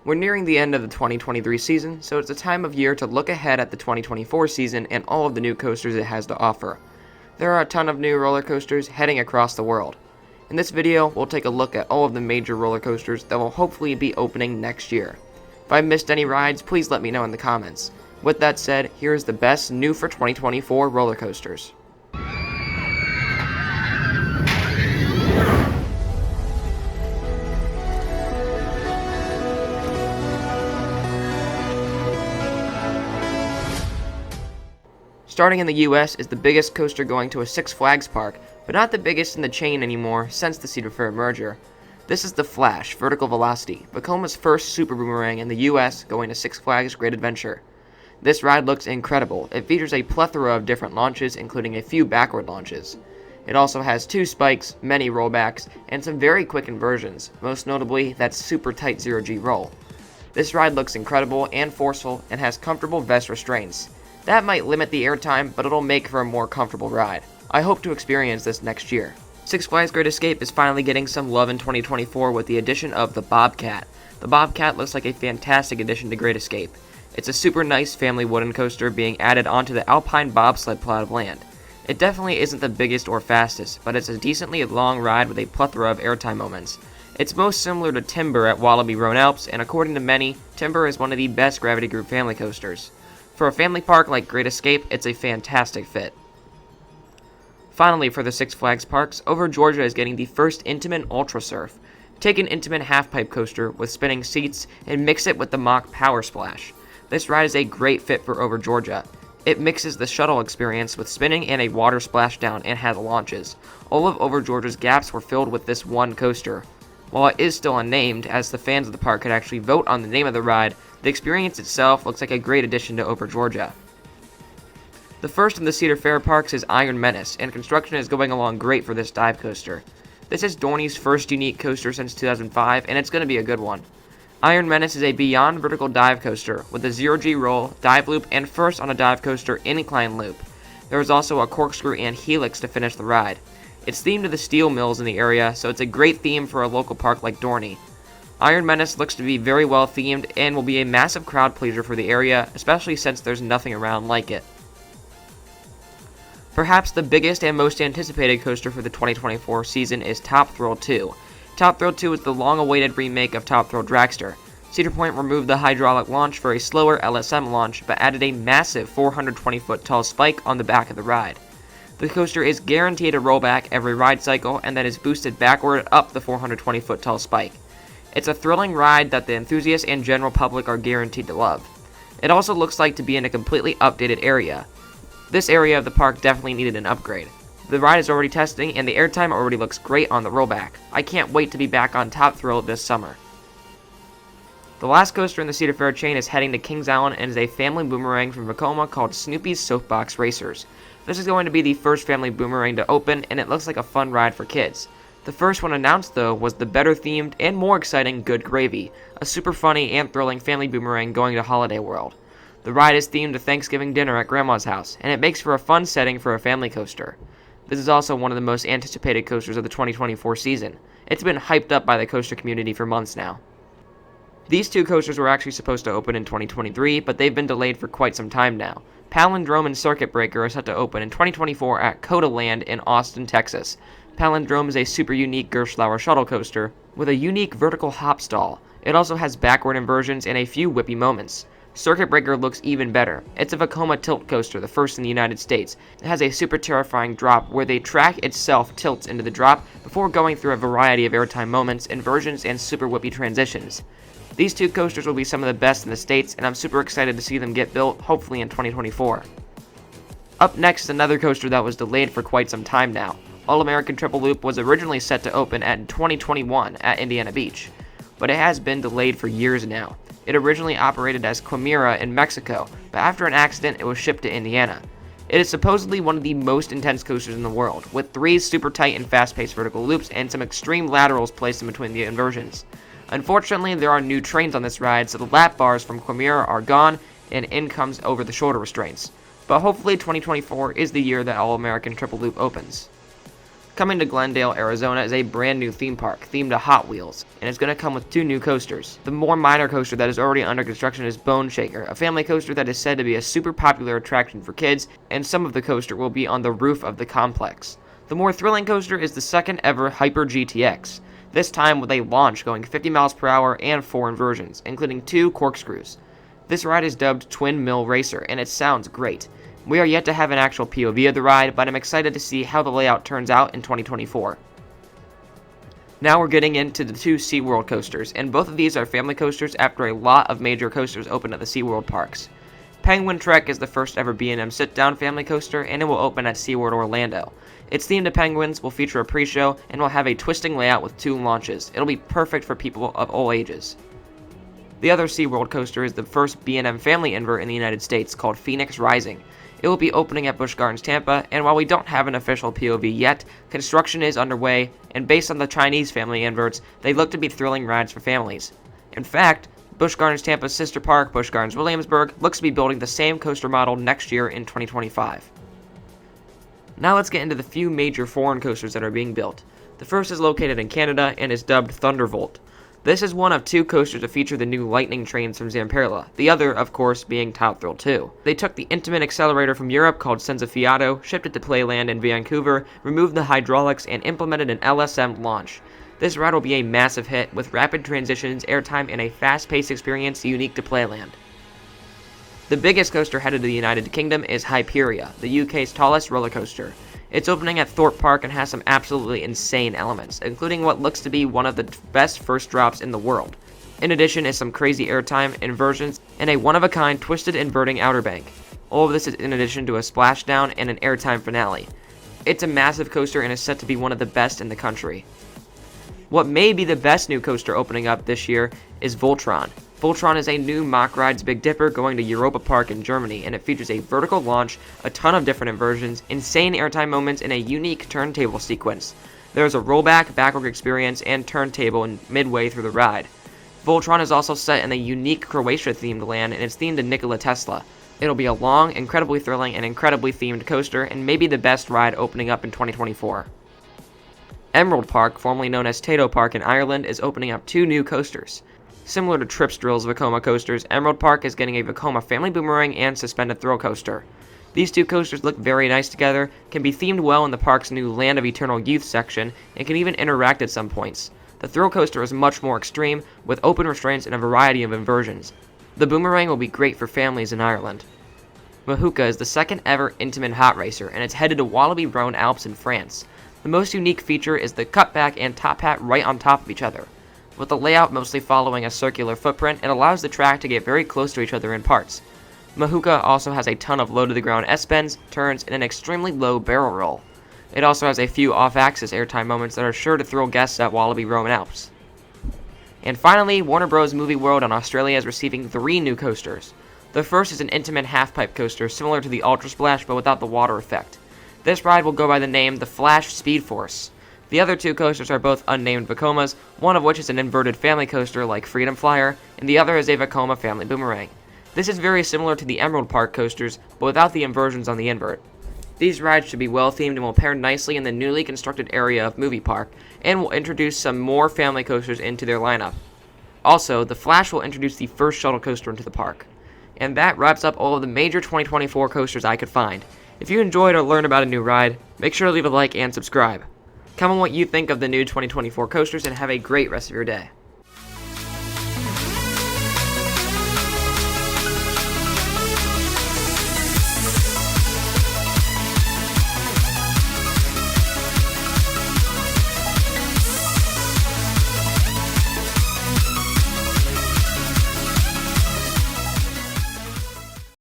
We're nearing the end of the 2023 season, so it's a time of year to look ahead at the 2024 season and all of the new coasters it has to offer. There are a ton of new roller coasters heading across the world. In this video, we'll take a look at all of the major roller coasters that will hopefully be opening next year. If I missed any rides, please let me know in the comments. With that said, here's the best new for 2024 roller coasters. Starting in the US is the biggest coaster going to a Six Flags park, but not the biggest in the chain anymore since the Cedar Fair merger. This is the Flash Vertical Velocity, Vekoma's first super boomerang in the US going to Six Flags Great Adventure. This ride looks incredible. It features a plethora of different launches, including a few backward launches. It also has 2 spikes, many rollbacks, and some very quick inversions, most notably that super tight 0G roll. This ride looks incredible and forceful and has comfortable vest restraints. That might limit the airtime, but it'll make for a more comfortable ride. I hope to experience this next year. Six Flags Great Escape is finally getting some love in 2024 with the addition of the Bobcat. The Bobcat looks like a fantastic addition to Great Escape. It's a super nice family wooden coaster being added onto the Alpine bobsled plot of land. It definitely isn't the biggest or fastest, but it's a decently long ride with a plethora of airtime moments. It's most similar to Timber at Wallaby Roan Alps, and according to many, Timber is one of the best Gravity Group family coasters. For a family park like Great Escape, it's a fantastic fit. Finally, for the Six Flags parks, Over Georgia is getting the first Intamin Ultra Surf. Take an Intamin half-pipe coaster with spinning seats and mix it with the Mach Power Splash. This ride is a great fit for Over Georgia. It mixes the shuttle experience with spinning and a water splashdown and has launches. All of Over Georgia's gaps were filled with this one coaster. While it is still unnamed, as the fans of the park could actually vote on the name of the ride, the experience itself looks like a great addition to Over Georgia. The first of the Cedar Fair parks is Iron Menace, and construction is going along great for this dive coaster. This is Dorney's first unique coaster since 2005, and it's going to be a good one. Iron Menace is a beyond vertical dive coaster with a 0G roll, dive loop, and first on a dive coaster incline loop. There is also a corkscrew and helix to finish the ride. It's themed to the steel mills in the area, so it's a great theme for a local park like Dorney. Iron Menace looks to be very well themed and will be a massive crowd pleaser for the area, especially since there's nothing around like it. Perhaps the biggest and most anticipated coaster for the 2024 season is Top Thrill 2. Top Thrill 2 is the long-awaited remake of Top Thrill Dragster. Cedar Point removed the hydraulic launch for a slower LSM launch, but added a massive 420-foot tall spike on the back of the ride. The coaster is guaranteed a rollback every ride cycle, and that is boosted backward up the 420-foot tall spike. It's a thrilling ride that the enthusiasts and general public are guaranteed to love. It also looks like to be in a completely updated area. This area of the park definitely needed an upgrade. The ride is already testing, and the airtime already looks great on the rollback. I can't wait to be back on Top Thrill this summer. The last coaster in the Cedar Fair chain is heading to Kings Island and is a family boomerang from Vekoma called Snoopy's Soapbox Racers. This is going to be the first family boomerang to open, and it looks like a fun ride for kids. The first one announced, though, was the better themed and more exciting Good Gravy, a super funny and thrilling family boomerang going to Holiday World. The ride is themed to Thanksgiving dinner at Grandma's house, and it makes for a fun setting for a family coaster. This is also one of the most anticipated coasters of the 2024 season. It's been hyped up by the coaster community for months now. These 2 coasters were actually supposed to open in 2023, but they've been delayed for quite some time now. Palindrome and Circuit Breaker are set to open in 2024 at Coda Land in Austin, Texas. Palindrome is a super unique Gerstlauer shuttle coaster with a unique vertical hop stall. It also has backward inversions and a few whippy moments. Circuit Breaker looks even better. It's a Vekoma tilt coaster, the first in the United States. It has a super terrifying drop where the track itself tilts into the drop before going through a variety of airtime moments, inversions, and super whippy transitions. These 2 coasters will be some of the best in the States, and I'm super excited to see them get built, hopefully in 2024. Up next is another coaster that was delayed for quite some time now. All-American Triple Loop was originally set to open in 2021 at Indiana Beach, but it has been delayed for years now. It originally operated as Quimera in Mexico, but after an accident it was shipped to Indiana. It is supposedly one of the most intense coasters in the world, with 3 super tight and fast-paced vertical loops and some extreme laterals placed in between the inversions. Unfortunately, there are new trains on this ride, so the lap bars from Quimera are gone, and in comes over-the-shoulder restraints. But hopefully 2024 is the year that All-American Triple Loop opens. Coming to Glendale, Arizona is a brand new theme park themed to Hot Wheels, and it's going to come with 2 new coasters. The more minor coaster that is already under construction is Bone Shaker, a family coaster that is said to be a super popular attraction for kids, and some of the coaster will be on the roof of the complex. The more thrilling coaster is the second ever Hyper GTX, this time with a launch going 50 miles per hour and 4 inversions, including 2 corkscrews. This ride is dubbed Twin Mill Racer, and it sounds great. We are yet to have an actual POV of the ride, but I'm excited to see how the layout turns out in 2024. Now we're getting into the 2 SeaWorld coasters, and both of these are family coasters after a lot of major coasters opened at the SeaWorld parks. Penguin Trek is the first ever B&M sit-down family coaster, and it will open at SeaWorld Orlando. It's themed to penguins, will feature a pre-show, and will have a twisting layout with 2 launches. It'll be perfect for people of all ages. The other SeaWorld coaster is the first B&M family invert in the United States, called Phoenix Rising. It will be opening at Busch Gardens Tampa, and while we don't have an official POV yet, construction is underway, and based on the Chinese family inverts, they look to be thrilling rides for families. In fact, Busch Gardens Tampa's sister park, Busch Gardens Williamsburg, looks to be building the same coaster model next year in 2025. Now let's get into the few major foreign coasters that are being built. The first is located in Canada and is dubbed Thundervolt. This is one of 2 coasters to feature the new lightning trains from Zamperla, the other, of course, being Top Thrill 2. They took the Intamin accelerator from Europe called Senza Fiato, shipped it to Playland in Vancouver, removed the hydraulics, and implemented an LSM launch. This ride will be a massive hit, with rapid transitions, airtime, and a fast-paced experience unique to Playland. The biggest coaster headed to the United Kingdom is Hyperia, the UK's tallest roller coaster. It's opening at Thorpe Park and has some absolutely insane elements, including what looks to be one of the best first drops in the world. In addition is some crazy airtime, inversions, and a one-of-a-kind twisted inverting outer bank. All of this is in addition to a splashdown and an airtime finale. It's a massive coaster and is set to be one of the best in the country. What may be the best new coaster opening up this year is Voltron. Voltron is a new mock ride's Big Dipper going to Europa Park in Germany, and it features a vertical launch, a ton of different inversions, insane airtime moments, and a unique turntable sequence. There is a rollback, backward experience, and turntable midway through the ride. Voltron is also set in a unique Croatia-themed land, and it's themed to Nikola Tesla. It'll be a long, incredibly thrilling, and incredibly themed coaster, and maybe the best ride opening up in 2024. Emerald Park, formerly known as Tato Park in Ireland, is opening up 2 new coasters. Similar to Trips Drill's Vekoma coasters, Emerald Park is getting a Vekoma family boomerang and suspended thrill coaster. These 2 coasters look very nice together, can be themed well in the park's new Land of Eternal Youth section, and can even interact at some points. The thrill coaster is much more extreme, with open restraints and a variety of inversions. The boomerang will be great for families in Ireland. Mahuka is the second ever Intamin hot racer, and it's headed to Walibi-Rhône Alps in France. The most unique feature is the cutback and top hat right on top of each other. With the layout mostly following a circular footprint, it allows the track to get very close to each other in parts. Mahuka also has a ton of low-to-the-ground S-bends, turns, and an extremely low barrel roll. It also has a few off-axis airtime moments that are sure to thrill guests at Walibi-Rhône Alps. And finally, Warner Bros. Movie World in Australia is receiving 3 new coasters. The first is an Intamin half-pipe coaster similar to the Ultra Splash but without the water effect. This ride will go by the name the Flash Speed Force. The other 2 coasters are both unnamed Vekomas, one of which is an inverted family coaster like Freedom Flyer, and the other is a Vekoma family boomerang. This is very similar to the Emerald Park coasters, but without the inversions on the invert. These rides should be well themed and will pair nicely in the newly constructed area of Movie Park, and will introduce some more family coasters into their lineup. Also, the Flash will introduce the first shuttle coaster into the park. And that wraps up all of the major 2024 coasters I could find. If you enjoyed or learned about a new ride, make sure to leave a like and subscribe. Comment what you think of the new 2024 coasters and have a great rest of your day.